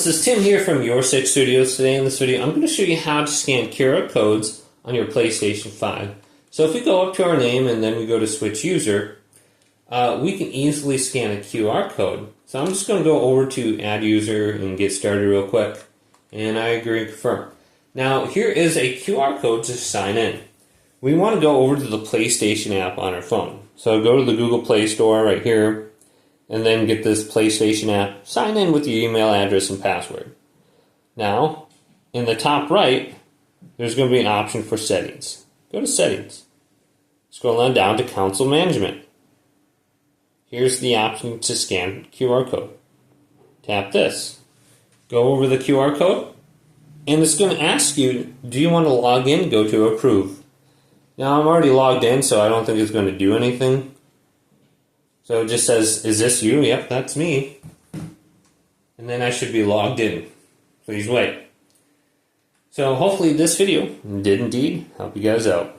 this is Tim here from Your Six Studios. Today in this video, I'm going to show you how to scan QR codes on your PlayStation 5. So if we go up to our name and then we go to Switch User, we can easily scan a QR code. So I'm just going to go over to Add User and get started real quick. And I agree and confirm. Now here is a QR code to sign in. We want to go over to the PlayStation app on our phone. So go to the Google Play Store right here, and then get this PlayStation app, sign in with your email address and password. Now, in the top right, there's going to be an option for settings. Go to settings. Scroll on down to console management. Here's the option to scan QR code. Tap this. Go over the QR code, and it's going to ask you, do you want to log in? Go to approve. Now I'm already logged in, so I don't think it's going to do anything. So it just says, is this you? Yep, that's me. And then I should be logged in. Please wait. So hopefully this video did indeed help you guys out.